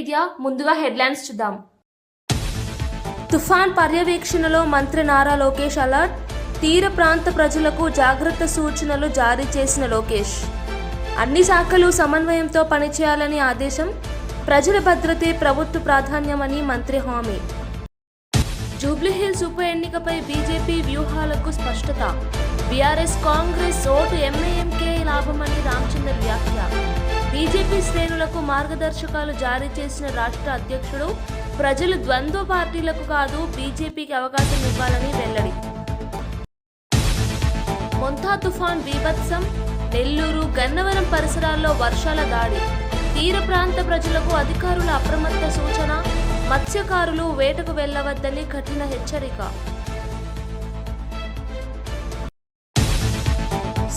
విద్య. ముందుగా హెడ్లైన్స్ చూద్దాం. తుఫాన్ పర్యవేక్షణలో మంత్రి నారా లోకేష్ అలర్ట్. తీర ప్రాంత ప్రజలకు జాగ్రత్త సూచనలు జారీ చేసిన లోకేష్. అన్ని శాఖలు సమన్వయంతో పనిచేయాలని ఆదేశం. ప్రజల భద్రతే ప్రభుత్వ ప్రాధాన్యమని మంత్రి హామీ. జూబ్లీహిల్స్ ఉప ఎన్నికపై బీజేపీ వ్యూహాలకు స్పష్టత. బీఆర్ఎస్ కాంగ్రెస్ ఓటు ఎంఐఎంకే లాభమని రామచందర్ వ్యాఖ్య. బీజేపీ శ్రేణులకు మార్గదర్శకాలు జారీ చేసిన రాష్ట్ర అధ్యక్షుడు. ప్రజలు ద్వంద్వ పార్టీలకు కాదు బీజేపీకి అవకాశం ఇవ్వాలని వెల్లడి. మొంతా తుఫాన్ బీభత్సం. నెల్లూరు, గన్నవరం పరిసరాల్లో వర్షాల దాడి. తీర ప్రాంత ప్రజలకు అధికారుల అప్రమత్త సూచన. మత్స్యకారులు వేటకు వెళ్లవద్దని కఠిన హెచ్చరిక.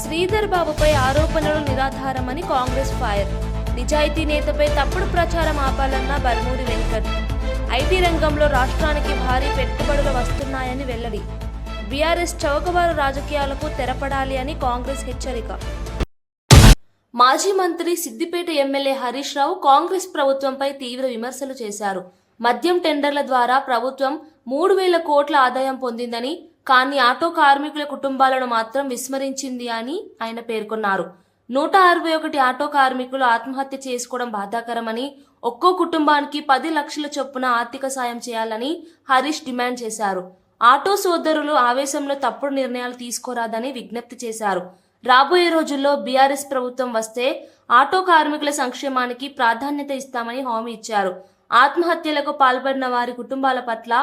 శ్రీధర్ బాబుపై ఆరోపణలు నిరాధారమని కాంగ్రెస్ ఫైర్. నిజాయితీ నేతపై తప్పుడు ప్రచారం ఆపాలన్న బల్మూరి వెంకట్. ఐటీ రంగంలో రాష్ట్రానికి భారీ పెట్టుబడులు వస్తున్నాయని వెల్లడి. బీఆర్ఎస్ చౌకబారు రాజకీయాలకు తెరపడాలి అని కాంగ్రెస్ హెచ్చరిక. మాజీ మంత్రి సిద్దిపేట ఎమ్మెల్యే హరీష్ రావు కాంగ్రెస్ ప్రభుత్వంపై తీవ్ర విమర్శలు చేశారు. మద్యం టెండర్ల ద్వారా ప్రభుత్వం 3,000 కోట్ల ఆదాయం పొందిందని, కానీ ఆటో కార్మికుల కుటుంబాలను మాత్రం విస్మరించింది అని ఆయన పేర్కొన్నారు. 161 ఆటో కార్మికులు ఆత్మహత్య చేసుకోవడం బాధాకరమని, ఒక్కో కుటుంబానికి 10 లక్షల చొప్పున ఆర్థిక సాయం చేయాలని హరీష్ డిమాండ్ చేశారు. ఆటో సోదరులు ఆవేశంలో తప్పుడు నిర్ణయాలు తీసుకోరాదని విజ్ఞప్తి చేశారు. రాబోయే రోజుల్లో బీఆర్ఎస్ ప్రభుత్వం వస్తే ఆటో కార్మికుల సంక్షేమానికి ప్రాధాన్యత ఇస్తామని హామీ ఇచ్చారు. ఆత్మహత్యలకు పాల్పడిన వారి కుటుంబాల పట్ల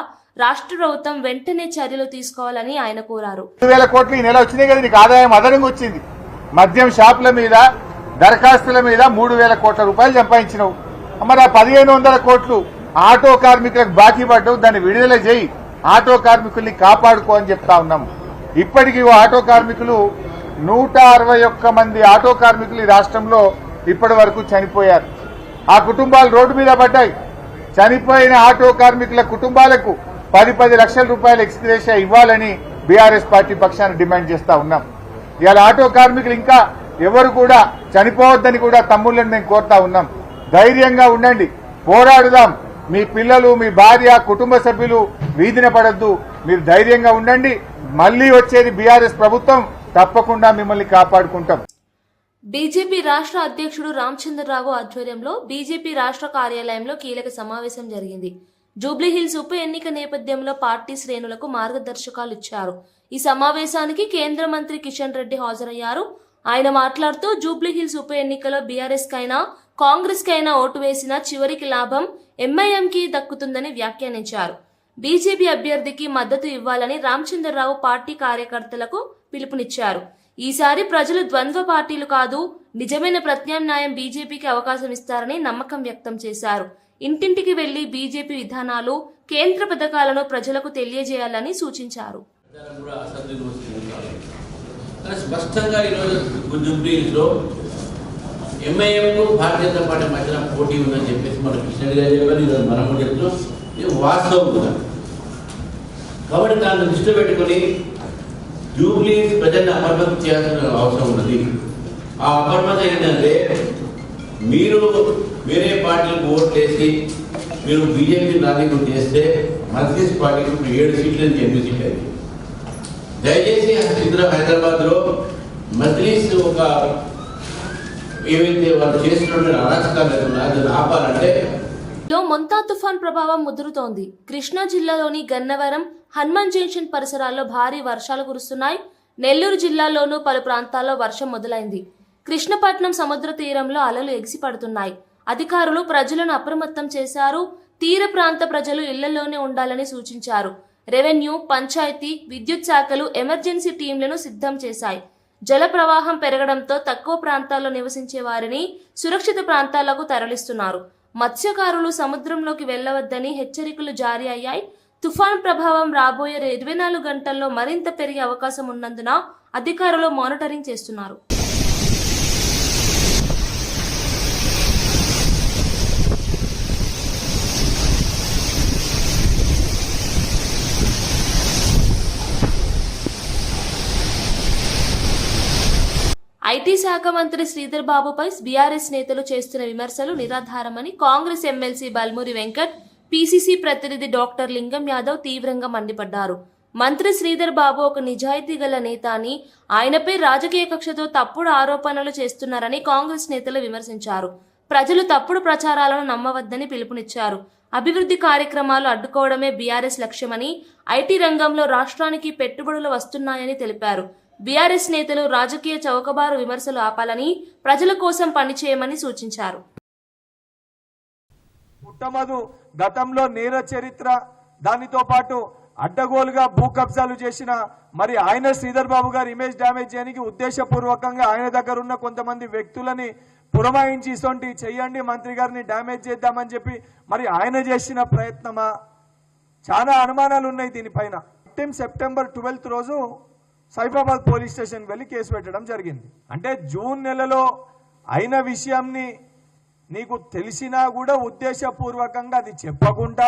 రాష్ట్ర ప్రభుత్వం వెంటనే చర్యలు తీసుకోవాలని ఆయన కోరారు. 2,000 కోట్లు ఈ నెల వచ్చినాయి కదా, నీకు ఆదాయం అదనంగా వచ్చింది. మద్యం షాపుల మీద, దరఖాస్తుల మీద 3,000 కోట్ల రూపాయలు సంపాదించినావు. మరి ఆ 1,500 కోట్లు ఆటో కార్మికులకు బాకీ పడ్డావు, దాన్ని విడుదల చేయి, ఆటో కార్మికుల్ని కాపాడుకో అని చెప్తా ఉన్నాం. ఇప్పటికీ ఆటో కార్మికులు 161 మంది ఆటో కార్మికులు ఈ రాష్ట్రంలో ఇప్పటి వరకు చనిపోయారు. ఆ కుటుంబాలు రోడ్డు మీద పడ్డాయి. చనిపోయిన ఆటో కార్మికుల కుటుంబాలకు 10 లక్షల రూపాయల ఎక్స్గ్రేషియా ఇవ్వాలని బీఆర్ఎస్ పార్టీ పక్షాన డిమాండ్ చేస్తా ఉన్నాం. ఇవాళ ఆటో కార్మికులు ఇంకా ఎవరు కూడా చనిపోవద్దని కూడా తమ్ముళ్ళని మేము కోరుతా ఉన్నాం. ధైర్యంగా ఉండండి, పోరాడుదాం. మీ పిల్లలు, మీ భార్య, కుటుంబ సభ్యులు వీధిన పడద్దు. మీరు ధైర్యంగా ఉండండి. మళ్లీ వచ్చేది బీఆర్ఎస్ ప్రభుత్వం, తప్పకుండా మిమ్మల్ని కాపాడుకుంటాం. బీజేపీ రాష్ట్ర అధ్యక్షుడు రామచంద్రరావు ఆధ్వర్యంలో బీజేపీ రాష్ట్ర కార్యాలయంలో కీలక సమావేశం జరిగింది. జూబ్లీహిల్స్ ఉప ఎన్నిక నేపథ్యంలో పార్టీ శ్రేణులకు మార్గదర్శకాలు ఇచ్చారు. ఈ సమావేశానికి కేంద్ర మంత్రి కిషన్ రెడ్డి హాజరయ్యారు. ఆయన మాట్లాడుతూ జూబ్లీహిల్స్ ఉప ఎన్నికలో బీఆర్ఎస్ కైనా కాంగ్రెస్ కైనా ఓటు వేసినా చివరికి లాభం ఎంఐఎంకి దక్కుతుందని వ్యాఖ్యానించారు. బీజేపీ అభ్యర్థికి మద్దతు ఇవ్వాలని రామచంద్రరావు పార్టీ కార్యకర్తలకు పిలుపునిచ్చారు. ఈసారి ప్రజలు ద్వంద్వ పార్టీలు కాదు, నిజమైన ప్రత్యామ్నాయం బీజేపీకి అవకాశం ఇస్తారని నమ్మకం వ్యక్తం చేశారు. ఇంటింటికి వెళ్లి బీజేపీ విధానాలు, కేంద్ర పథకాలను ప్రజలకు తెలియజేయాలని సూచించారు. స్పష్టంగా ఈరోజు జూబ్లీహిల్స్లో ఎంఐఎంకు భారతీయ జనతా పార్టీ మధ్యన పోటీ ఉందని చెప్పేసి మన కిషన్ గారు చెప్పారు. ఈరోజు మనం కూడా చెప్తున్నాం, ఇది వాస్తవం కూడా. కాబట్టి దాన్ని దృష్టిలో పెట్టుకుని జూబ్లీహిల్స్ ప్రజల్ని అప్రమత్తం చేయాల్సిన అవసరం ఉన్నది. ఆ అప్రమత్తం ఏంటంటే, మీరు వేరే పార్టీలకు ఓట్లేసి మీరు బీజేపీ నాయకులు చేస్తే మజ్లిస్ పార్టీకి 7 సీట్లు నుంచి 8 సీట్లు అయింది. దయచేసి హైదరాబాద్లో మజ్లిస్ ఒక ఏవైతే వాళ్ళు చేస్తున్న అరాచకాలు దాన్ని ఆపాలంటే. మొంతా తుఫాన్ ప్రభావం ముదురుతోంది. కృష్ణా జిల్లాలోని గన్నవరం, హనుమాన్ జంక్షన్ పరిసరాల్లో భారీ వర్షాలు కురుస్తున్నాయి. నెల్లూరు జిల్లాలోనూ పలు ప్రాంతాల్లో వర్షం మొదలైంది. కృష్ణపట్నం సముద్ర తీరంలో అలలు ఎగిసిపడుతున్నాయి. అధికారులు ప్రజలను అప్రమత్తం చేశారు. తీర ప్రాంత ప్రజలు ఇళ్లలోనే ఉండాలని సూచించారు. రెవెన్యూ, పంచాయతీ, విద్యుత్ శాఖలు ఎమర్జెన్సీ టీంలను సిద్ధం చేశాయి. జల ప్రవాహం పెరగడంతో తక్కువ ప్రాంతాల్లో నివసించే వారిని సురక్షిత ప్రాంతాలకు తరలిస్తున్నారు. మత్స్యకారులు సముద్రంలోకి వెళ్లవద్దని హెచ్చరికలు జారీ అయ్యాయి. తుఫాన్ ప్రభావం రాబోయే 24 గంటల్లో మరింత పెరిగే అవకాశం ఉన్నందున అధికారులు మానిటరింగ్ చేస్తున్నారు. ఐటీ శాఖ మంత్రి శ్రీధర్ బాబుపై బీఆర్ఎస్ నేతలు చేస్తున్న విమర్శలు నిరాధారమని కాంగ్రెస్ ఎమ్మెల్సీ బల్మూరి వెంకట్, పీసీసీ ప్రతినిధి డాక్టర్ లింగం యాదవ్ తీవ్రంగా మండిపడ్డారు. మంత్రి శ్రీధర్ బాబు ఒక నిజాయితీ గల నేత అని, ఆయనపై రాజకీయ కక్షతో తప్పుడు ఆరోపణలు చేస్తున్నారని కాంగ్రెస్ నేతలు విమర్శించారు. ప్రజలు తప్పుడు ప్రచారాలను నమ్మవద్దని పిలుపునిచ్చారు. అభివృద్ధి కార్యక్రమాలు అడ్డుకోవడమే బీఆర్ఎస్ లక్ష్యమని, ఐటీ రంగంలో రాష్ట్రానికి పెట్టుబడులు వస్తున్నాయని తెలిపారు. బీఆర్ఎస్ నేతలు రాజకీయ చౌకబారు విమర్శలు ఆపాలని, ప్రజల కోసం పనిచేయమని సూచించారు. పుట్టమధు గతంలో నేర చరిత్ర, దానితో పాటు అడ్డగోలుగా భూ కబ్జాలు చేసిన మరి ఆయన శ్రీధర్ బాబు గారు ఇమేజ్ డ్యామేజ్ చేయడానికి ఉద్దేశపూర్వకంగా ఆయన దగ్గర ఉన్న కొంతమంది వ్యక్తులని పురమాయించి ఇసొంటి చెయ్యండి మంత్రి గారిని డ్యామేజ్ చేద్దామని చెప్పి మరి ఆయన చేసిన ప్రయత్నమా? చాలా అనుమానాలు ఉన్నాయి దీనిపైన. సెప్టెంబర్ 12th రోజు సైఫాబాద్ పోలీస్ స్టేషన్కి వెళ్ళి కేసు పెట్టడం జరిగింది. అంటే జూన్ నెలలో అయిన విషయంని నీకు తెలిసినా కూడా ఉద్దేశపూర్వకంగా అది చెప్పకుండా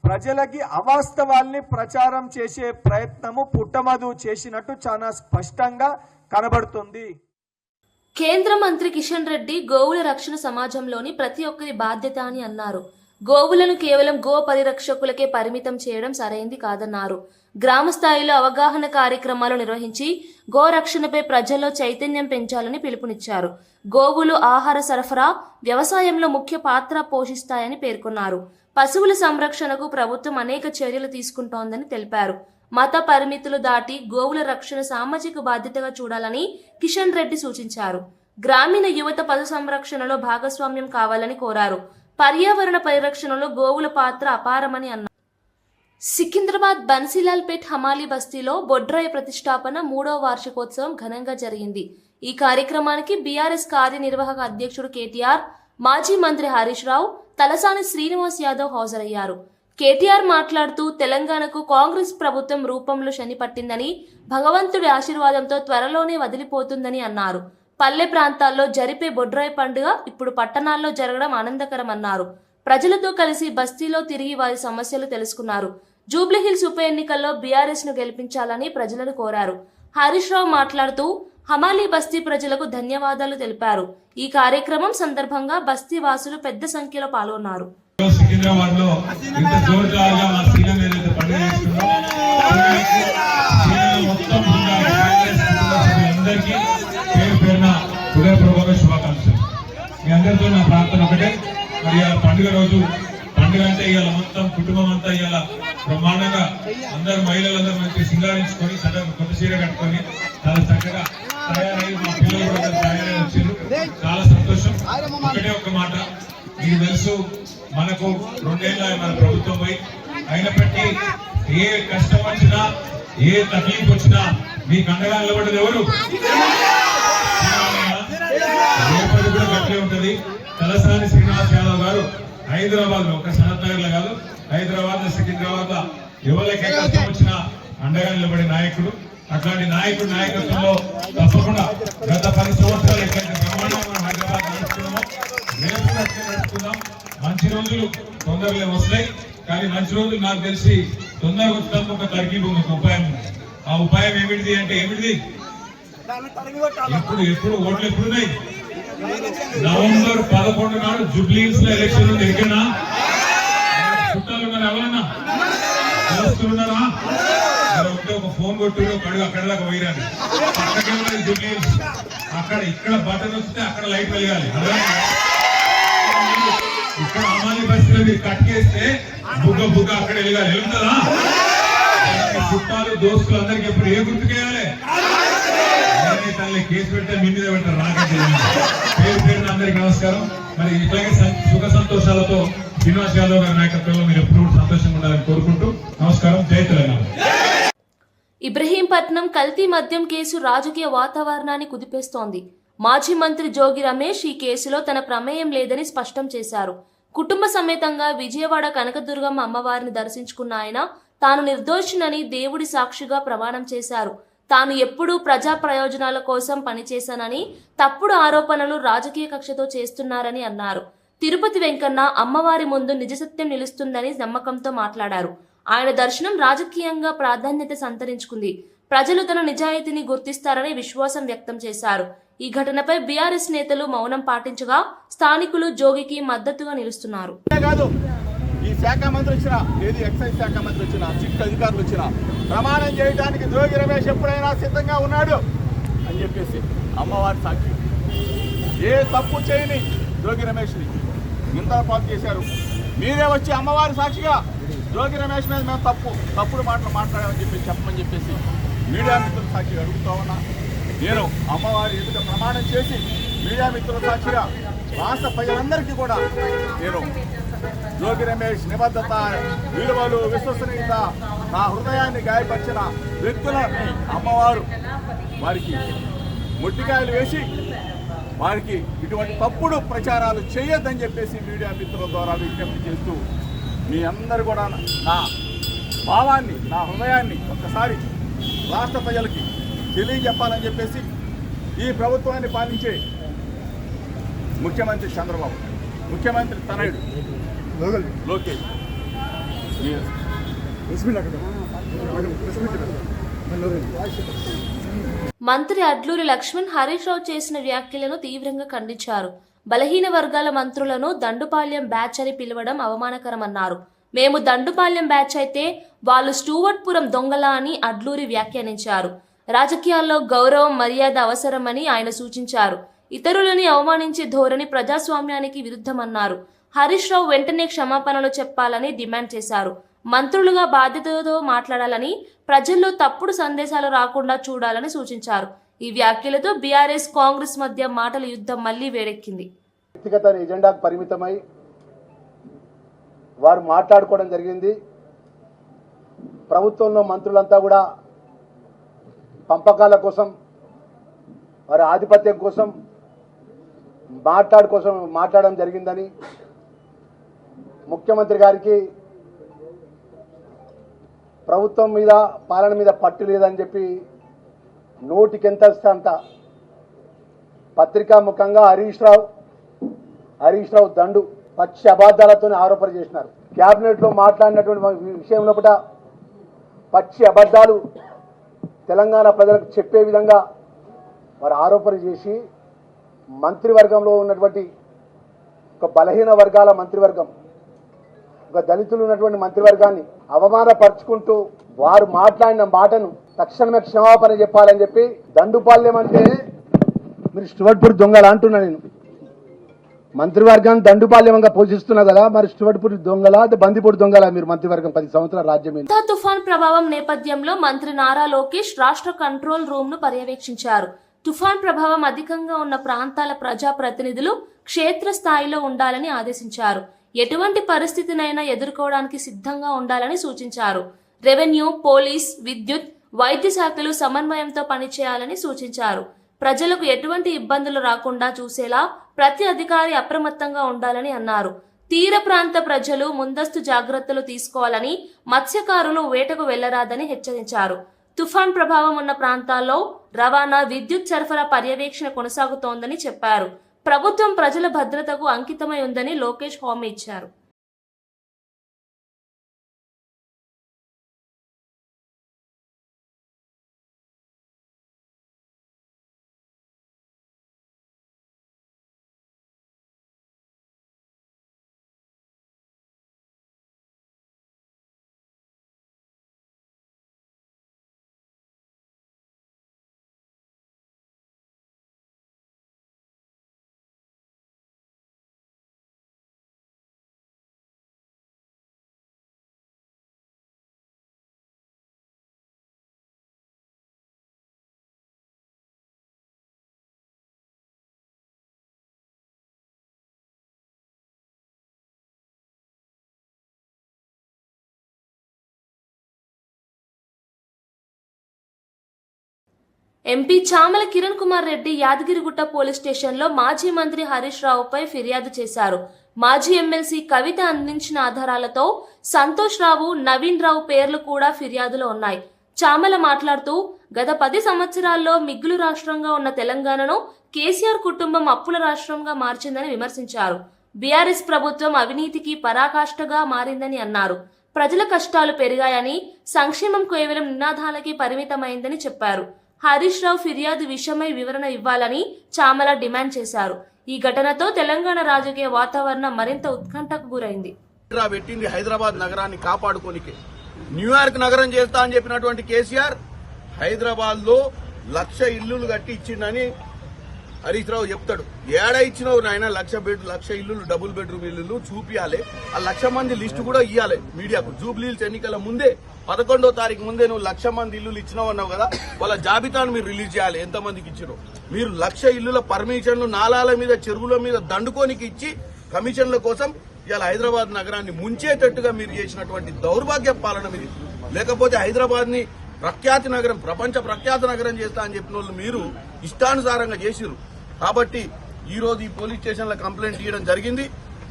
ప్రజలకి అవాస్తవాల్ని ప్రచారం చేసే ప్రయత్నము పుట్టమధు చేసినట్టు చాలా స్పష్టంగా కనబడుతుంది. కేంద్ర మంత్రి కిషన్ రెడ్డి గోవుల రక్షణ సమాజంలోని ప్రతి ఒక్కరి బాధ్యత అని అన్నారు. గోవులను కేవలం గో పరిరక్షకులకే పరిమితం చేయడం సరైంది కాదన్నారు. గ్రామ స్థాయిలో అవగాహన కార్యక్రమాలు నిర్వహించి గోరక్షణపై ప్రజల్లో చైతన్యం పెంచాలని పిలుపునిచ్చారు. గోవులు ఆహార సరఫరా, వ్యవసాయంలో ముఖ్య పాత్ర పోషిస్తాయని పేర్కొన్నారు. పశువుల సంరక్షణకు ప్రభుత్వం అనేక చర్యలు తీసుకుంటోందని తెలిపారు. మత పరిమితులు దాటి గోవుల రక్షణ సామాజిక బాధ్యతగా చూడాలని కిషన్ రెడ్డి సూచించారు. గ్రామీణ యువత పశు సంరక్షణలో భాగస్వామ్యం కావాలని కోరారు. పర్యావరణ పరిరక్షణలో గోవుల పాత్ర అపారమని అన్నారు. సికింద్రాబాద్ బన్సీలాల్పేట్ హమాలీ బస్తీలో బొడ్రాయి ప్రతిష్టాపన 3వ వార్షికోత్సవం ఘనంగా జరిగింది. ఈ కార్యక్రమానికి బీఆర్ఎస్ కార్యనిర్వాహక అధ్యక్షుడు కేటీఆర్, మాజీ మంత్రి హరీష్ రావు, తలసాని శ్రీనివాస్ యాదవ్ హాజరయ్యారు. కేటీఆర్ మాట్లాడుతూ తెలంగాణకు కాంగ్రెస్ ప్రభుత్వం రూపంలో శని పట్టిందని, భగవంతుడి ఆశీర్వాదంతో త్వరలోనే వదిలిపోతుందని అన్నారు. పల్లె ప్రాంతాల్లో జరిపే బొడ్రాయి పండుగ ఇప్పుడు పట్టణాల్లో జరగడం ఆనందకరమన్నారు. ప్రజలతో కలిసి బస్తీలో తిరిగి వారి సమస్యలు తెలుసుకున్నారు. జూబ్లీహిల్స్ ఉప ఎన్నికల్లో బీఆర్ఎస్ ను గెలిపించాలని ప్రజలను కోరారు. హరీష్ రావు మాట్లాడుతూ హమాలీ బస్తీ ప్రజలకు ధన్యవాదాలు తెలిపారు. ఈ కార్యక్రమం సందర్భంగా బస్తీ వాసులు పెద్ద సంఖ్యలో పాల్గొన్నారు. సికింద్రాబాద్ లో ఇంత జోరుగా మా సీఎం ఏదైతే పండుగ అందరికీ పేరు పేరున హృదయపూర్వక శుభాకాంక్షలు. మీ అందరితో నా ప్రార్థన ఒకటే, మరి ఆ పండుగ రోజు పండుగ అంటే ఇవాళ మొత్తం కుటుంబం అంతా ఇవాళ బ్రహ్మాండంగా అందరు మహిళలందరూ మంచి సింగారించుకొని కొత్త చీర కట్టుకొని చాలా చక్కగా తయారై మా పిల్లలు కూడా తయారై వచ్చారు. చాలా సంతోషం. ఒకటే ఒక మాట, మీకు తెలుసు మనకు 2 ఏళ్ళ మన ప్రభుత్వం పోయి అయినప్పటికీ ఏ కష్టం వచ్చినా ఏ తక్లీఫ్ వచ్చినా మీకు అండగా నిలబడ్డది ఎవరు? రేపటి కూడా గట్లే ఉంటది. తలసాని శ్రీనివాస్ యాదవ్ గారు హైదరాబాద్ లో, ఒక సనత్ నగర్ లో కాదు, హైదరాబాద్ లో, సికింద్రాబాద్ లో ఎవరికే కష్టం వచ్చినా అండగా నిలబడే నాయకుడు. అట్లాంటి నాయకుడు నాయకత్వంలో తప్పకుండా గత 10 సంవత్సరాలు ఎక్కడైతే బ్రహ్మాండంగా మనం హైదరాబాద్ నడుస్తున్నామో రేపు నడుచుకుందాం. మంచి రోజులు తొందరలో వస్తాయి, కానీ మంచి రోజులు నాకు తెలిసి తొందరగా వచ్చడానికి ఒక తర్కీబు, ఒక ఉపాయం ఉంది. ఆ ఉపాయం ఏమిటిది అంటే ఏమిటిది? ఎప్పుడు ఓట్లు ఎప్పుడున్నాయి? నవంబర్ 11 నాడు జూబ్లీహిల్స్ లో ఎలక్షన్ ఉంది. ఎక్కడన్నా చుట్టాలు ఉన్నారు? ఎవరన్నా చూస్తున్నారా? ఉంటే ఒక ఫోన్ కొట్టి ఒక అడుగు అక్కడ దాకా పోయిరాలి. పక్కకే జూబ్లీహిల్స్, అక్కడ ఇక్కడ బటన్ వస్తే అక్కడ లైట్ వెలగాలి. ఇక్కడ అమాలి బస్సులో మీరు కట్కేస్తే బుగ్గ అక్కడ వెలగాలి. వెళ్తుందా? చుట్టాలు దోస్తులు అందరికి ఎప్పుడు ఏ గుర్తుకేయాలి? తల్లి కేసు పెడితే మీ మీద పెట్టారు, నాకైతే పేరు పేరున అందరికి నమస్కారం. మరి ఇట్లాగే సుఖ సంతోషాలతో శ్రీనివాస్ యాదవ్ గారి నాయకత్వంలో మీరు ఎప్పుడు సంతోషంగా ఉండాలని కోరుకుంటూ నమస్కారం. జై తెలంగాణ. ఇబ్రహీంపట్నం కల్తీ మద్యం కేసు రాజకీయ వాతావరణాన్ని కుదిపేస్తోంది. మాజీ మంత్రి జోగి రమేష్ ఈ కేసులో తన ప్రమేయం లేదని స్పష్టం చేశారు. కుటుంబ సమేతంగా విజయవాడ కనకదుర్గమ్మ అమ్మవారిని దర్శించుకున్న ఆయన తాను నిర్దోషినని దేవుడి సాక్షిగా ప్రమాణం చేశారు. తాను ఎప్పుడూ ప్రజా ప్రయోజనాల కోసం పనిచేశానని, తప్పుడు ఆరోపణలు రాజకీయ కక్షతో చేస్తున్నారని అన్నారు. తిరుపతి వెంకన్న అమ్మవారి ముందు నిజసత్యం నిలుస్తుందని నమ్మకంతో మాట్లాడారు. ఆయన దర్శనం రాజకీయంగా ప్రాధాన్యత సంతరించుకుంది. ప్రజలు తన నిజాయితీని గుర్తిస్తారని విశ్వాసం వ్యక్తం చేశారు. ఈ ఘటనపై బీఆర్ఎస్ నేతలు మౌనం పాటించగా స్థానికులు జోగికి మద్దతుగా నిలుస్తున్నారు. కాదు, ఈ శాఖ మంత్రి వచ్చిన, ఏది ఎక్సైజ్ శాఖ మంత్రి వచ్చిన, చిట్ అధికారులు వచ్చిన ప్రమాణం చేయడానికి జోగి రమేష్ ఎప్పుడైనా సిద్ధంగా ఉన్నాడు అని చెప్పేసి అమ్మవారి సాక్షి. ఏ తప్పు చేయని జోగి రమేష్ని నిందల పాలు చేశారు. మీరే వచ్చి అమ్మవారి సాక్షిగా జోగి రమేష్ మీద మేము తప్పుడు మాటలు మాట్లాడామని చెప్పమని చెప్పేసి మీడియా మిత్రుల సాక్షిగా అడుగుతా ఉన్నా. నేను అమ్మవారి ఎదుట ప్రమాణం చేసి మీడియా మిత్రుల సాక్షిగా రాష్ట్ర ప్రజలందరికీ కూడా నేను జోగి రమేష్ నిబద్ధత, విలువలు, విశ్వసనీయత, నా హృదయాన్ని గాయపరిచిన వ్యక్తులని అమ్మవారు వారికి మొట్టికాయలు వేసి వారికి ఇటువంటి తప్పుడు ప్రచారాలు చేయొద్దని చెప్పేసి మీడియా మిత్రుల ద్వారా విజ్ఞప్తి చేస్తూ మీ అందరూ కూడా నా భావాన్ని, నా హృదయాన్ని ఒక్కసారి రాష్ట్ర ప్రజలకి తెలియజెప్పాలని చెప్పేసి ఈ ప్రభుత్వాన్ని పాలించే ముఖ్యమంత్రి చంద్రబాబు, ముఖ్యమంత్రి తనయుడు లోకేష్ మంత్రి అడ్లూరి లక్ష్మణ్ హరీష్ రావు చేసిన వ్యాఖ్యలను తీవ్రంగా ఖండించారు. బలహీన వర్గాల మంత్రులను దండుపాళ్యం బ్యాచ్ అని పిలవడం అవమానకరమన్నారు. మేము దండుపాళ్యం బ్యాచ్ అయితే వాళ్ళు స్టూవర్ట్పురం దొంగలా అని అడ్లూరి వ్యాఖ్యానించారు. రాజకీయాల్లో గౌరవం, మర్యాద అవసరమని ఆయన సూచించారు. ఇతరులని అవమానించే ధోరణి ప్రజాస్వామ్యానికి విరుద్ధమన్నారు. హరీష్ రావు వెంటనే క్షమాపణలు చెప్పాలని డిమాండ్ చేశారు. మంత్రులుగా బాధ్యతతో మాట్లాడాలని, ప్రజల్లో తప్పుడు సందేశాలు రాకుండా చూడాలని సూచించారు. ఈ వ్యాఖ్యలతో బీఆర్ఎస్ కాంగ్రెస్ మధ్య మాటల యుద్ధం మళ్లీ వేడెక్కింది. వ్యక్తిగత ఎజెండాకు పరిమితమై వారు మాట్లాడుకోవడం జరిగింది. ప్రభుత్వంలో మంత్రులంతా కూడా పంపకాల కోసం, వారి ఆధిపత్యం కోసం మాట్లాడడం జరిగిందని, ముఖ్యమంత్రి గారికి ప్రభుత్వం మీద, పాలన మీద పట్టు లేదని చెప్పి నోటికెంత వస్తే అంత పత్రికా ముఖంగా హరీష్ రావు దండు పచ్చి అబద్ధాలతో ఆరోపణ చేసినారు. కేబినెట్ లో మాట్లాడినటువంటి విషయంలో కూడా పచ్చి అబద్ధాలు తెలంగాణ ప్రజలకు చెప్పే విధంగా వారు ఆరోపణ చేసి మంత్రివర్గంలో ఉన్నటువంటి ఒక బలహీన వర్గాల మంత్రివర్గం, ఒక దళితులు ఉన్నటువంటి మంత్రివర్గాన్ని అవమానపరుచుకుంటూ వారు మాట్లాడిన మాటను తక్షణమే క్షమాపణ చెప్పాలని చెప్పి, దండుపాల్యం అంటే మీరు స్టువర్ట్పూర్ దొంగల అంటున్నా. నేను మంత్రివర్గాన్ని దండుపాల్యంగా పోషిస్తున్నా కదా, మరి స్టువర్ట్పూర్ దొంగల, బందిపూడి దొంగల మీరు మంత్రివర్గం 10 సంవత్సరాల రాజ్యం. తుఫాన్ ప్రభావం నేపథ్యంలో మంత్రి నారా లోకేష్ రాష్ట్ర కంట్రోల్ రూమ్ ను పర్యవేక్షించారు. తుఫాన్ ప్రభావం అధికంగా ఉన్న ప్రాంతాల ప్రజాప్రతినిధులు క్షేత్రస్థాయిలో ఉండాలని ఆదేశించారు. ఎటువంటి పరిస్థితినైనా ఎదుర్కోవడానికి సిద్ధంగా ఉండాలని సూచించారు. రెవెన్యూ, పోలీస్, విద్యుత్, వైద్య శాఖలు సమన్వయంతో పనిచేయాలని సూచించారు. ప్రజలకు ఎటువంటి ఇబ్బందులు రాకుండా చూసేలా ప్రతి అధికారి అప్రమత్తంగా ఉండాలని అన్నారు. తీర ప్రాంత ప్రజలు ముందస్తు జాగ్రత్తలు తీసుకోవాలని, మత్స్యకారులు వేటకు వెళ్లరాదని హెచ్చరించారు. తుఫాన్ ప్రభావం ఉన్న ప్రాంతాల్లో రవాణా, విద్యుత్ సరఫరా పర్యవేక్షణ కొనసాగుతోందని చెప్పారు. ప్రభుత్వం ప్రజల భద్రతకు అంకితమై ఉందని లోకేష్ హామీ ఇచ్చారు. ఎంపీ చామల కిరణ్ కుమార్ రెడ్డి యాదగిరిగుట్ట పోలీస్ స్టేషన్లో మాజీ మంత్రి హరీష్ రావుపై ఫిర్యాదు చేశారు. మాజీ ఎమ్మెల్సీ కవిత అందించిన ఆధారాలతో సంతోష్ రావు, నవీన్ రావు పేర్లు కూడా ఫిర్యాదులో ఉన్నాయి. చామల మాట్లాడుతూ గత 10 సంవత్సరాల్లో మిగులు రాష్ట్రంగా ఉన్న తెలంగాణను కేసీఆర్ కుటుంబం అప్పుల రాష్ట్రంగా మార్చిందని విమర్శించారు. బీఆర్ఎస్ ప్రభుత్వం అవినీతికి పరాకాష్ఠగా మారిందని అన్నారు. ప్రజల కష్టాలు పెరిగాయని, సంక్షేమం కేవలం నినాదాలకి పరిమితమైందని చెప్పారు. హరీష్ రావు ఫిర్యాదు విషయమై వివరణ ఇవ్వాలని చామల డిమాండ్ చేశారు. ఈ ఘటనతో తెలంగాణ రాజకీయ వాతావరణం మరింత ఉత్కంఠకు గురైంది. పెట్టింది హైదరాబాద్ నగరాన్ని కాపాడుకోనికి. న్యూయార్క్ నగరం చేస్తా అని చెప్పినటువంటి కేసీఆర్ హైదరాబాద్ లో 1,00,000 ఇల్లులు కట్టి ఇచ్చిండని హరీష్ రావు చెప్తాడు. ఏడ ఇచ్చినావు నాయన 1,00,000 ఇల్లులు, డబుల్ బెడ్రూమ్ ఇల్లులు చూపియాలి. ఆ 1,00,000 మంది లిస్టు కూడా ఇవ్వాలి మీడియాకు. జూబ్లీహిల్స్ ఎన్నికల ముందే 11వ తారీఖు ముందే నువ్వు 1,00,000 మంది ఇల్లులు ఇచ్చినావు అన్నావు కదా, వాళ్ళ జాబితాను మీరు రిలీజ్ చేయాలి. ఎంతమందికి ఇచ్చినావు మీరు? 1,00,000 ఇల్లుల పర్మిషన్లు నాలాల మీద, చెరువుల మీద దండుకోనికి ఇచ్చి కమిషన్ల కోసం ఇవాళ హైదరాబాద్ నగరాన్ని ముంచేటట్టుగా మీరు చేసినటువంటి దౌర్భాగ్య పాలన మీది. లేకపోతే హైదరాబాద్ ని ప్రఖ్యాతి నగరం, ప్రపంచ ప్రఖ్యాత నగరం చేస్తా అని చెప్పిన వాళ్ళు మీరు ఇష్టానుసారంగా చేసిరు. కాబట్టి ఈ రోజు ఈ పోలీస్ స్టేషన్ల కంప్లైంట్ ఇవ్వడం జరిగింది.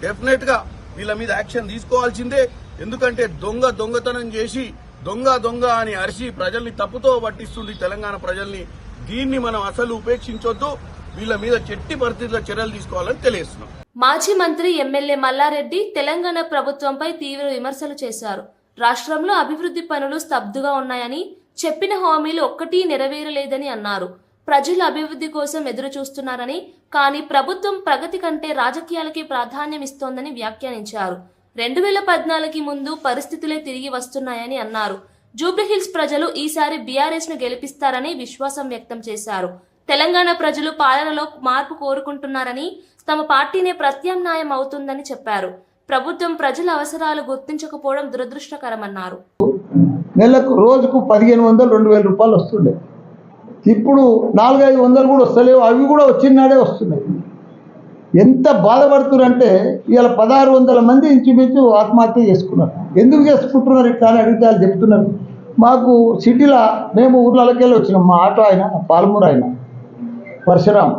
డెఫినెట్ గా వీళ్ళ మీద యాక్షన్ తీసుకోవాల్సిందే. ఎందుకంటే దొంగతనం చేసి దొంగ అని అరిచి ప్రజల్ని తప్పుతో పట్టిస్తుంది తెలంగాణ ప్రజల్ని. దీన్ని మనం అసలు ఉపేక్షించొద్దు. వీళ్ళ మీద చెట్టి పరిస్థితుల్లో చర్యలు తీసుకోవాలని తెలియజేస్తున్నాం. మాజీ మంత్రి ఎమ్మెల్యే మల్లారెడ్డి తెలంగాణ ప్రభుత్వంపై తీవ్ర విమర్శలు చేశారు. రాష్ట్రంలో అభివృద్ధి పనులు స్తబ్దుగా ఉన్నాయని, చెప్పిన హామీలు ఒక్కటీ నెరవేరలేదని అన్నారు. ప్రజలు అభివృద్ధి కోసం ఎదురు చూస్తున్నారని, కానీ ప్రభుత్వం ప్రగతి కంటే రాజకీయాలకి ప్రాధాన్యం ఇస్తోందని వ్యాఖ్యానించారు. 2014కి ముందు పరిస్థితులే తిరిగి వస్తున్నాయని అన్నారు. జూబ్లీహిల్స్ ప్రజలు ఈసారి బీఆర్ఎస్ ను గెలిపిస్తారని విశ్వాసం వ్యక్తం చేశారు. తెలంగాణ ప్రజలు పాలనలో మార్పు కోరుకుంటున్నారని, తమ పార్టీనే ప్రత్యామ్నాయం అవుతుందని చెప్పారు. ప్రభుత్వం ప్రజల అవసరాలు గుర్తించకపోవడం దురదృష్టకరమన్నారు. నెలకు రోజుకు 1,500-2,000 రూపాయలు వస్తుండే. ఇప్పుడు 400-500 కూడా వస్తలేవు. అవి కూడా వచ్చినాడే వస్తున్నాయి. ఎంత బాధపడుతున్నారంటే ఇవాళ 1,600 మంది ఇంచుమించు ఆత్మహత్య చేసుకున్నారు. ఎందుకు చేసుకుంటున్నారు ఇట్లా అని అడిగితే వాళ్ళు చెప్తున్నారు, మాకు సిటీలో మేము ఊర్లకి వెళ్ళి వచ్చినాం. మా ఆటో ఆయన పాలమూరు ఆయన పరశురాం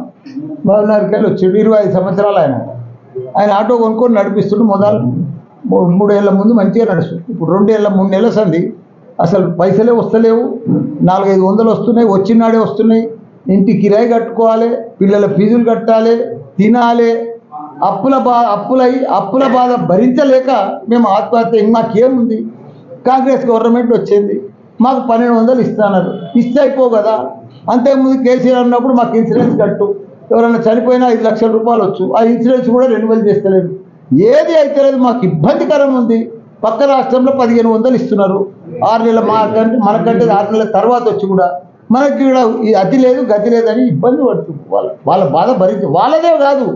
బాగున్నారికెళ్ళి వచ్చి 25 సంవత్సరాలు ఆయన ఆటో కొనుక్కొని నడిపిస్తుంటే మొదలు 3 ఏళ్ల ముందు మంచిగా నడుస్తుంది. ఇప్పుడు 2-3 నెలల సంది అసలు పైసలే వస్తలేవు. 400-500 వస్తున్నాయి, వచ్చినాడే వస్తున్నాయి. ఇంటి కిరాయి కట్టుకోవాలి, పిల్లల ఫీజులు కట్టాలి, తినాలి. అప్పుల బాధ భరించలేక మేము ఆత్మహత్య. మాకేముంది, కాంగ్రెస్ గవర్నమెంట్ వచ్చింది, మాకు 1,200 ఇస్తున్నారు, ఇస్తే అయిపో కదా. అంతకుముందు కేసీఆర్ ఉన్నప్పుడు మాకు ఇన్సూరెన్స్ కట్టు, ఎవరైనా చనిపోయినా 5 లక్షల రూపాయలు వచ్చు, ఆ ఇన్సూరెన్స్ కూడా రెన్యువల్ చేస్తలేదు. ఏది అయితే లేదు, మాకు ఇబ్బందికరం ఉంది. పక్క రాష్ట్రంలో 1,500 ఇస్తున్నారు 6 నెలల, మనకంటే 6 నెలల తర్వాత వచ్చి కూడా మనకి కూడా ఈ అతి లేదు గతి లేదని ఇబ్బంది పడుతుంది. వాళ్ళ బాధ భరించి వాళ్ళదే కాదు,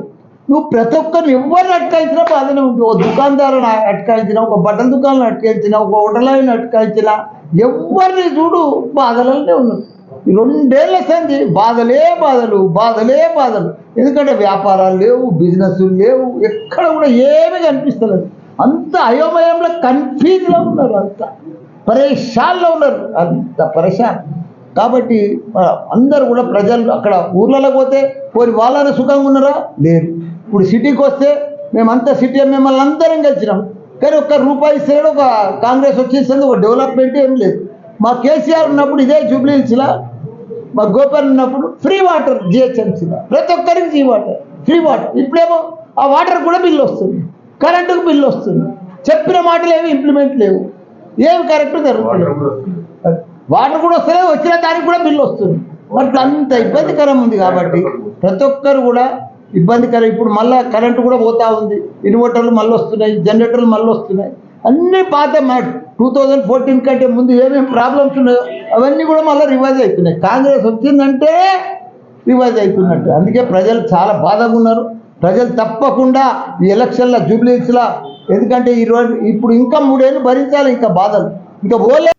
నువ్వు ప్రతి ఒక్కరిని ఎవరిని అటకాయించినా బాధనే ఉంది. ఓ దుకాణదారుని అటకాయించినా, ఒక బట్టల దుకాణాలను అటకాయించినా, ఒక హోటల్ని అటకాయించినా, ఎవరిని చూడు బాధలనే ఉన్నారు. ఈ 2 ఏళ్ల సంది బాధలే బాధలు. ఎందుకంటే వ్యాపారాలు లేవు, బిజినెస్లు లేవు, ఎక్కడ కూడా ఏమీ కనిపిస్తలేదు. అంత అయోమయంలో కన్ఫ్యూజ్లో ఉన్నారు, అంత పరేషాన్లో ఉన్నారు, అంత పరేషాన్. కాబట్టి అందరు కూడా ప్రజలు అక్కడ ఊర్లలో పోతే పోయి వాళ్ళని సుఖంగా ఉన్నారా? లేరు. ఇప్పుడు సిటీకి వస్తే మేమంతా సిటీ మిమ్మల్ని అందరం గెలిచినాం, కానీ ఒక్క రూపాయి ఇస్తాడు. ఒక కాంగ్రెస్ వచ్చేసింది, ఒక డెవలప్మెంట్ ఏం లేదు. మా కేసీఆర్ ఉన్నప్పుడు ఇదే జూబ్లీహిల్స్లో, మా గోపాల్ ఉన్నప్పుడు ఫ్రీ వాటర్ జిహెచ్ఎంసీలో ప్రతి ఒక్కరికి ఫ్రీ వాటర్. ఇప్పుడేమో ఆ వాటర్ కూడా బిల్లు వస్తుంది, కరెంటుకు బిల్లు వస్తుంది. చెప్పిన మాటలు ఏమి ఇంప్లిమెంట్ లేవు, ఏమి కరెక్ట్ జరుగుతుంది. వాటర్ కూడా వస్తలేదు, వచ్చిన దానికి కూడా బిల్లు వస్తుంది. మరి అంత ఇబ్బందికరం ఉంది. కాబట్టి ప్రతి ఒక్కరు కూడా ఇబ్బందికరం. ఇప్పుడు మళ్ళీ కరెంటు కూడా పోతా ఉంది, ఇన్వర్టర్లు మళ్ళీ వస్తున్నాయి, జనరేటర్లు మళ్ళీ వస్తున్నాయి. అన్నీ పాత 2014 కంటే ముందు ఏమేమి ప్రాబ్లమ్స్ ఉన్నాయో అవన్నీ కూడా మళ్ళీ రివైజ్ అవుతున్నాయి. కాంగ్రెస్ వచ్చిందంటే రివైజ్ అవుతున్నట్టు. అందుకే ప్రజలు చాలా బాధగా ఉన్నారు. ప్రజలు తప్పకుండా ఈ ఎలక్షన్ల జూబ్లీహిల్స్లో, ఎందుకంటే ఇప్పుడు ఇంకా 3 ఏళ్ళు భరించాలి, ఇంకా బాధలు ఇంకా పోలే.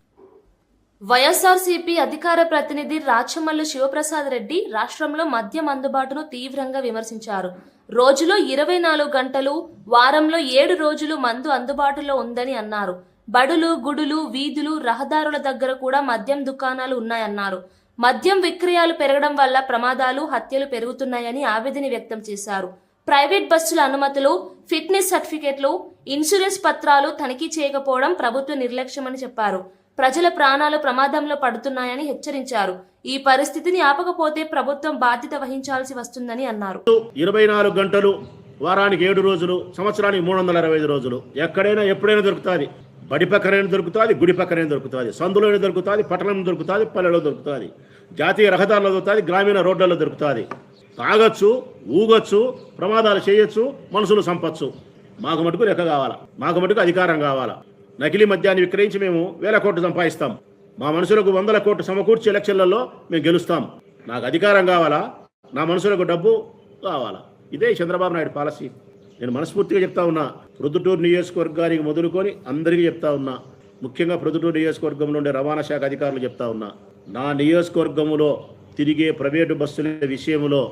వైఎస్ఆర్సీపీ అధికార ప్రతినిధి రాచమల్లు శివప్రసాద్ రెడ్డి రాష్ట్రంలో మద్యం అందుబాటును తీవ్రంగా విమర్శించారు. రోజులో 24 గంటలు, వారంలో 7 రోజులు మందు అందుబాటులో ఉందని అన్నారు. బడులు, గుడులు, వీధులు, రహదారుల దగ్గర కూడా మద్యం దుకాణాలు ఉన్నాయన్నారు. మద్యం విక్రయాలు పెరగడం వల్ల ప్రమాదాలు, హత్యలు పెరుగుతున్నాయని ఆవేదన వ్యక్తం చేశారు. ప్రైవేట్ బస్సుల అనుమతులు, ఫిట్నెస్ సర్టిఫికెట్లు, ఇన్సూరెన్స్ పత్రాలు తనిఖీ చేయకపోవడం ప్రభుత్వ నిర్లక్ష్యమని చెప్పారు. ప్రజల ప్రాణాలు ప్రమాదంలో పడుతున్నాయని హెచ్చరించారు. ఈ పరిస్థితిని ఆపకపోతే ప్రభుత్వం బాధ్యత వహించాల్సి వస్తుందని అన్నారు. 24 గంటలు, వారానికి 7 రోజులు, సంవత్సరానికి 365 రోజులు, ఎక్కడైనా ఎప్పుడైనా దొరుకుతుంది. బడి పక్కనే దొరుకుతుంది, గుడి పక్కనే దొరుకుతుంది, సందులోనే దొరుకుతుంది, పట్టణంలో దొరుకుతుంది, పల్లెలో దొరుకుతుంది, జాతీయ రహదారుల్లో దొరుకుతుంది, గ్రామీణ రోడ్లలో దొరుకుతుంది. తాగొచ్చు, ఊగొచ్చు, ప్రమాదాలు చేయొచ్చు, మనుషులు చంపచ్చు. మాకు మటుకు లెక్క కావాలా, మాకు మటుకు అధికారం కావాలా. నకిలీ మద్యాన్ని విక్రయించి మేము 1000 కోట్లు సంపాదిస్తాం. మా మనుషులకు 100 కోట్లు సమకూర్చి ఎలక్షన్లలో మేము గెలుస్తాం. నాకు అధికారం కావాలా, నా మనుషులకు డబ్బు కావాలా. ఇదే చంద్రబాబు నాయుడు పాలసీ. నేను మనస్ఫూర్తిగా చెప్తా ఉన్నా. ప్రొద్దుటూరు నియోజకవర్గానికి మొదలుకొని అందరికీ చెప్తా ఉన్నా. ముఖ్యంగా ప్రొద్దుటూరు నియోజకవర్గంలో ఉండే రవాణా శాఖ అధికారులు చెప్తా ఉన్నా. నా నియోజకవర్గంలో తిరిగే ప్రైవేటు బస్సుల విషయంలో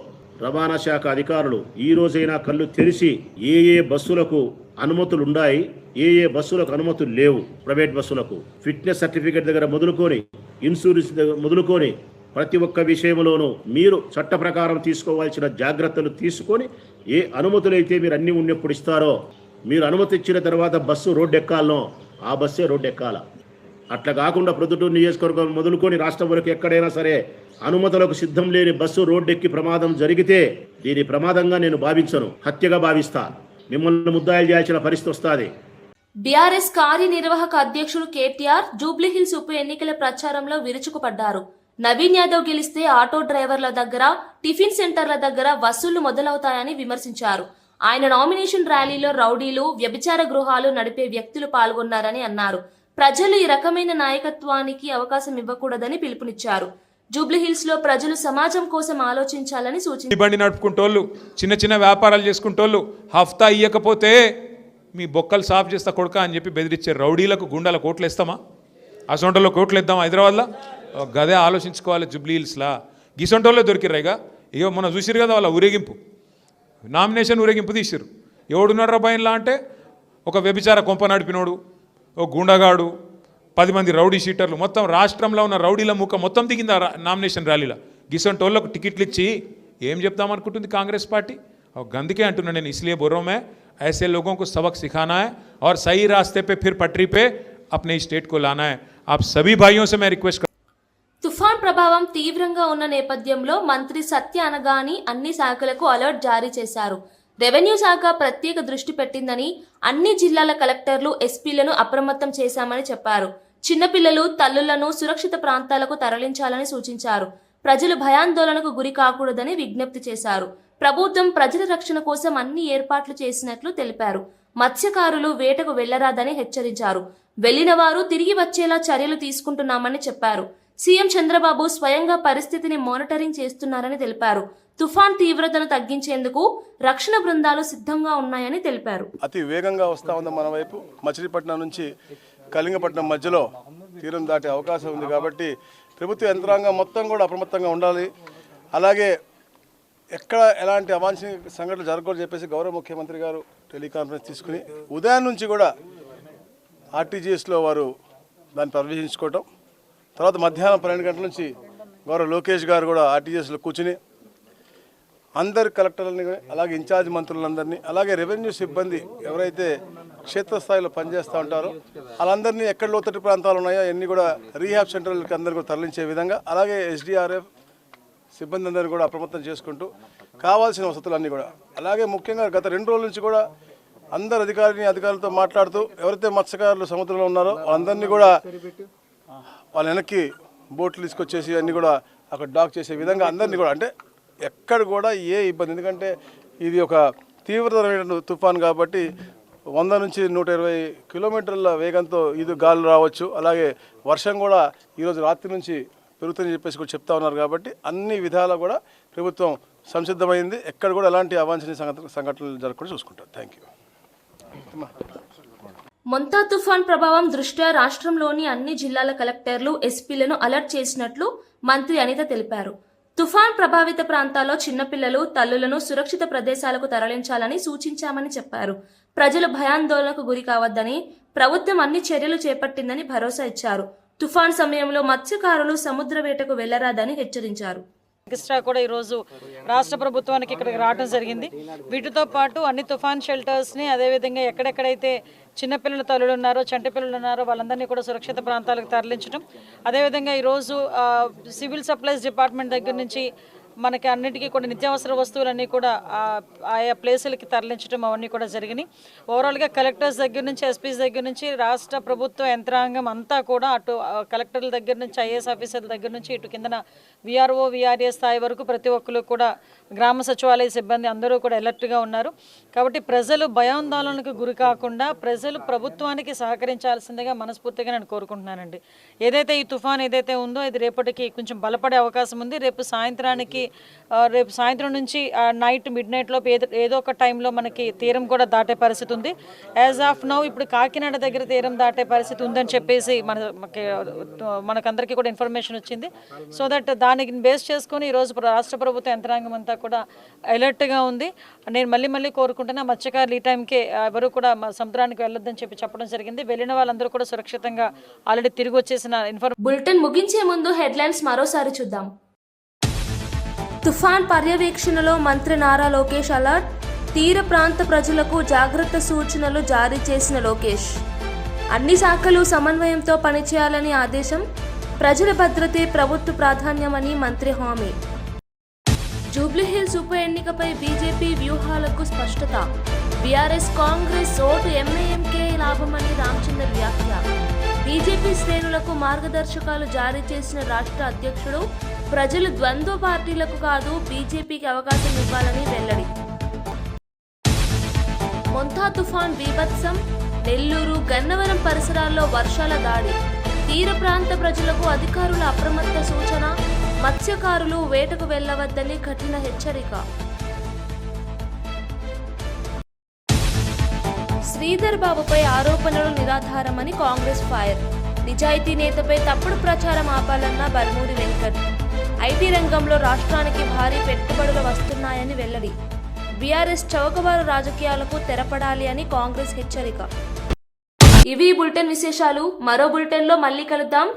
రవాణా శాఖ అధికారులు ఈ రోజైనా కళ్ళు తెరిచి ఏ ఏ బస్సులకు అనుమతులు ఉన్నాయి, ఏ ఏ బస్సులకు అనుమతులు లేవు, ప్రైవేట్ బస్సులకు ఫిట్నెస్ సర్టిఫికేట్ దగ్గర మొదలుకొని ఇన్సూరెన్స్ దగ్గర మొదలుకొని ప్రతి ఒక్క విషయంలోనూ మీరు చట్ట ప్రకారం తీసుకోవాల్సిన జాగ్రత్తలు తీసుకొని ఏ అనుమతులైతే మీరు అన్ని ఉన్నప్పుడు ఇస్తారో, మీరు అనుమతి ఇచ్చిన తర్వాత బస్సు రోడ్డు ఎక్కాలనో ఆ బస్సే రోడ్డు ఎక్కాల. అట్లా కాకుండా ప్రొద్దుటూరు నియోజకవర్గం మొదలుకొని రాష్ట్రం వరకు ఎక్కడైనా సరే అనుమతులకు సిద్ధం లేని బస్సు రోడ్డెక్కి ప్రమాదం జరిగితే దీని ప్రమాదంగా నేను భావించను, హత్యగా భావిస్తా. మిమ్మల్ని ముద్దాయిలు చేయాల్సిన పరిస్థితి వస్తుంది. బీఆర్ఎస్ కార్యనిర్వాహక అధ్యక్షుడు కేటీఆర్ జూబ్లీహిల్స్ ఉప ఎన్నికల ప్రచారంలో విరుచుకుపడ్డారు. నవీన్ యాదవ్ గెలిస్తే ఆటో డ్రైవర్ల దగ్గర, టిఫిన్ సెంటర్ల దగ్గర వసూళ్లు మొదలవుతాయని విమర్శించారు. ఆయన నామినేషన్ ర్యాలీలో రౌడీలు, వ్యభిచార గృహాలు నడిపే వ్యక్తులు పాల్గొన్నారని అన్నారు. ప్రజలు ఈ రకమైన నాయకత్వానికి అవకాశం ఇవ్వకూడదని పిలుపునిచ్చారు. జూబ్లీహిల్స్ లో ప్రజలు సమాజం కోసం ఆలోచించాలని సూచించారు. బండి నడుపుకుంటోళ్ళు, చిన్న చిన్న వ్యాపారాలు చేసుకుంటోళ్ళు హఫ్తా ఇయ్యకపోతే మీ బొక్కలు సాఫ్ చేస్తా కొడుక అని చెప్పి బెదిరించారు. రౌడీలకు, గుండాలకు ఓట్లు వేస్తామా? అసొంటోళ్ళకి ఓట్లు వేద్దాం హైదరాబాద్లో? గదే ఆలోచించుకోవాలి. జూబ్లీహిల్స్లా గిసొంటోళ్ళే దొరికిర్రాయిగా. ఇగో మొన్న చూసిరు కదా వాళ్ళ ఊరేగింపు, నామినేషన్ ఊరేగింపు తీసిరు. ఎవడున్నాడు రా భయంలా అంటే ఒక వ్యభిచార కొంప నడిపినోడు, ఒక గుండగాడు, 10 మంది రౌడీ షీటర్లు, మొత్తం రాష్ట్రంలో ఉన్న రౌడీల ముఖ మొత్తం దిగింది ఆ నామినేషన్ ర్యాలీలో. గిసొంటోళ్ళకు టికెట్లు ఇచ్చి ఏం చెప్తామనుకుంటుంది కాంగ్రెస్ పార్టీ? గందుకే అంటున్నా నేను, इसलिए बोल रहा हूं मैं, ऐसे लोगों को सबक सिखाना है और सही रास्ते पे फिर पटरी पे अपने स्टेट को लाना है. आप सभी भाइयों से मैं रिक्वेस्ट తుఫాన్ ప్రభావం తీవ్రంగా ఉన్న నేపథ్యంలో మంత్రి సత్య అనగాని అన్ని శాఖలకు అలర్ట్ జారీ చేశారు. రెవెన్యూ శాఖ ప్రత్యేక దృష్టి పెట్టిందని, అన్ని జిల్లాల కలెక్టర్లు, ఎస్పీలను అప్రమత్తం చేశామని చెప్పారు. చిన్నపిల్లలు, తల్లులను సురక్షిత ప్రాంతాలకు తరలించాలని సూచించారు. ప్రజలు భయాందోళనకు గురి కాకూడదని విజ్ఞప్తి చేశారు. ప్రభుత్వం ప్రజల రక్షణ కోసం అన్ని ఏర్పాట్లు చేసినట్లు తెలిపారు. మత్స్యకారులు వేటకు వెళ్లరాదని హెచ్చరించారు. వెళ్లిన వారు తిరిగి వచ్చేలా చర్యలు తీసుకుంటున్నామని చెప్పారు. సీఎం చంద్రబాబు స్వయంగా పరిస్థితిని మానిటరింగ్ చేస్తున్నారని తెలిపారు. తుఫాన్ తీవ్రతను తగ్గించేందుకు రక్షణ బృందాలు సిద్ధంగా ఉన్నాయని తెలిపారు. అతి వేగంగా వస్తూ ఉంది మన వైపు. మచిలీపట్నం నుంచి కళింగపట్నం మధ్యలో తీరం దాటే అవకాశం ఉంది కాబట్టి ప్రభుత్వ యంత్రాంగం మొత్తం కూడా అప్రమత్తంగా ఉండాలి. అలాగే ఎక్కడ ఎలాంటి అవాంఛనీయ సంఘటనలు జరగకూడదు చెప్పేసి గౌరవ ముఖ్యమంత్రి గారు టెలికాన్ఫరెన్స్ తీసుకుని ఉదయం నుంచి కూడా ఆర్టీజీఎస్లో వారు దాన్ని పర్యవేక్షించుకోవటం, తర్వాత మధ్యాహ్నం 12 గంటల నుంచి గౌరవ లోకేష్ గారు కూడా ఆర్టీజీఎస్లో కూర్చుని అందరు కలెక్టర్లని, అలాగే ఇన్ఛార్జ్ మంత్రులందరినీ, అలాగే రెవెన్యూ సిబ్బంది ఎవరైతే క్షేత్రస్థాయిలో పనిచేస్తూ ఉంటారో వాళ్ళందరినీ ఎక్కడ లోతట్టు ప్రాంతాలు ఉన్నాయో అన్నీ కూడా రీహాబ్ సెంటర్లకి అందరూ కూడా తరలించే విధంగా, అలాగే ఎస్డీఆర్ఎఫ్ సిబ్బంది అందరినీ కూడా అప్రమత్తం చేసుకుంటూ కావాల్సిన వసతులన్నీ కూడా, అలాగే ముఖ్యంగా గత 2 రోజుల నుంచి కూడా అందరు అధికారులతో మాట్లాడుతూ ఎవరైతే మత్స్యకారులు సముద్రంలో ఉన్నారో వాళ్ళందరినీ కూడా వాళ్ళ వెనక్కి బోట్లు తీసుకొచ్చేసి అన్నీ కూడా అక్కడ డాక్ చేసే విధంగా అందరినీ కూడా, అంటే ఎక్కడ కూడా ఏ ఇబ్బంది, ఎందుకంటే ఇది ఒక తీవ్రతరమైన తుఫాన్ కాబట్టి 100 నుంచి 120 కిలోమీటర్ల వేగంతో ఇది గాలి రావచ్చు. అలాగే వర్షం కూడా ఈరోజు రాత్రి నుంచి పెరుగుతుందని చెప్పేసి కూడా చెప్తా ఉన్నారు. కాబట్టి అన్ని విధాలా కూడా ప్రభుత్వం సంసిద్ధమైంది. ఎక్కడ కూడా ఎలాంటి అవాంఛనీయ సంఘటనలు జరగకుండా చూసుకుంటారు. Thank you. మొంతా తుఫాన్ ప్రభావం దృష్ట్యా రాష్ట్రంలోని అన్ని జిల్లాల కలెక్టర్లు, ఎస్పీలను అలర్ట్ చేసినట్లు మంత్రి అనిత తెలిపారు. తుఫాన్ ప్రభావిత ప్రాంతాల్లో చిన్నపిల్లలు, తల్లులను సురక్షిత ప్రదేశాలకు తరలించాలని సూచించామని చెప్పారు. ప్రజలు భయాందోళనకు గురి కావద్దని, ప్రభుత్వం అన్ని చర్యలు చేపట్టిందని భరోసా ఇచ్చారు. తుఫాన్ సమయంలో మత్స్యకారులు సముద్ర వేటకు వెళ్లరాదని హెచ్చరించారు. ఎక్స్ట్రా కూడా ఈరోజు రాష్ట్ర ప్రభుత్వానికి ఇక్కడికి రావడం జరిగింది. వీటితో పాటు అన్ని తుఫాన్ షెల్టర్స్ని, అదేవిధంగా ఎక్కడెక్కడైతే చిన్నపిల్లల తల్లులు ఉన్నారో, చంటి పిల్లలు ఉన్నారో వాళ్ళందరినీ కూడా సురక్షిత ప్రాంతాలకు తరలించడం, అదేవిధంగా ఈరోజు సివిల్ సప్లైస్ డిపార్ట్మెంట్ దగ్గర నుంచి మనకి అన్నిటికీ కూడా నిత్యావసర వస్తువులన్నీ కూడా ఆయా ప్లేసులకి తరలించడం అవన్నీ కూడా జరిగినాయి. ఓవరాల్గా కలెక్టర్స్ దగ్గర నుంచి, ఎస్పీస్ దగ్గర నుంచి, రాష్ట్ర ప్రభుత్వ యంత్రాంగం అంతా కూడా అటు కలెక్టర్ల దగ్గర నుంచి, ఐఏఎస్ ఆఫీసర్ల దగ్గర నుంచి ఇటు కిందన విఆర్ఓ, విఆర్ఏ స్థాయి వరకు ప్రతి ఒక్కరు కూడా, గ్రామ సచివాలయ సిబ్బంది అందరూ కూడా అలర్ట్గా ఉన్నారు. కాబట్టి ప్రజలు భయాందోళనకు గురి కాకుండా ప్రజలు ప్రభుత్వానికి సహకరించాల్సిందిగా మనస్ఫూర్తిగా నేను కోరుకుంటున్నానండి. ఏదైతే ఈ తుఫాన్ ఏదైతే ఉందో ఇది రేపటికి కొంచెం బలపడే అవకాశం ఉంది. రేపు సాయంత్రం నుంచి నైట్ మిడ్-నైట్ లోపు ఏదో ఒక టైంలో మనకి తీరం కూడా దాటే పరిస్థితి ఉంది. యాజ్ ఆఫ్ నౌ ఇప్పుడు కాకినాడ దగ్గర తీరం దాటే పరిస్థితి ఉందని చెప్పేసి మనకందరికీ కూడా ఇన్ఫర్మేషన్ వచ్చింది. సో దట్ దానికి బేస్ చేసుకుని ఈరోజు రాష్ట్ర ప్రభుత్వ యంత్రాంగం అంతా కూడా అలర్ట్గా ఉంది. నేను మళ్ళీ కోరుకుంటున్నా మత్స్యకారులు ఈ టైంకి ఎవరు కూడా సముద్రానికి వెళ్ళొద్దని చెప్పడం జరిగింది. వెళ్ళిన వాళ్ళందరూ కూడా సురక్షితంగా ఆల్రెడీ తిరిగి వచ్చేసిన బులెటిన్ ముగించే ముందు హెడ్లైన్స్ మరోసారి చూద్దాం. తుఫాన్ పర్యవేక్షణలో మంత్రి నారా లోకేష్ అలర్ట్. తీర ప్రాంత ప్రజలకు జాగ్రత్త సూచనలు జారీ చేసిన లోకేష్. అన్ని శాఖలు సమన్వయంతో పనిచేయాలని ఆదేశం. ప్రజల భద్రతే ప్రభుత్వ ప్రాధాన్యమని మంత్రి హామీ. జూబ్లీహిల్స్ ఉప ఎన్నికపై బీజేపీ వ్యూహాలకు స్పష్టత. బీఆర్ఎస్ కాంగ్రెస్ ఓటు ఎంఐఎంకే లాభమని రామచందర్ వ్యాఖ్య. బీజేపీ శ్రేణులకు మార్గదర్శకాలు జారీ చేసిన రాష్ట్ర అధ్యక్షుడు. ప్రజలు ద్వంద్వ పార్టీలకు కాదు బీజేపీకి అవకాశం ఇవ్వాలని వెల్లడి. మొంతా తుఫాన్ బీభత్సం. నెల్లూరు, గన్నవరం పరిసరాల్లో వర్షాల దాడి. తీర ప్రాంత ప్రజలకు అధికారుల అప్రమత్త సూచన. మత్స్యకారులు వేటకు వెళ్లవద్దని కఠిన హెచ్చరిక. శ్రీధర్ బాబుపై ఆరోపణలు నిరాధారమని కాంగ్రెస్ ఫైర్. నిజాయితీ నేతపై తప్పుడు ప్రచారం ఆపాలన్న బల్మూరి వెంకట్. ఐటీ రంగంలో రాష్ట్రానికి భారీ పెట్టుబడులు వస్తున్నాయని వెల్లడి. బీఆర్ఎస్ చౌకబారు రాజకీయాలకు తెరపడాలి అని కాంగ్రెస్ హెచ్చరిక. ఇవి బులెటిన్ విశేషాలు. మరో బులెటిన్లో మళ్ళీ కలుద్దాం.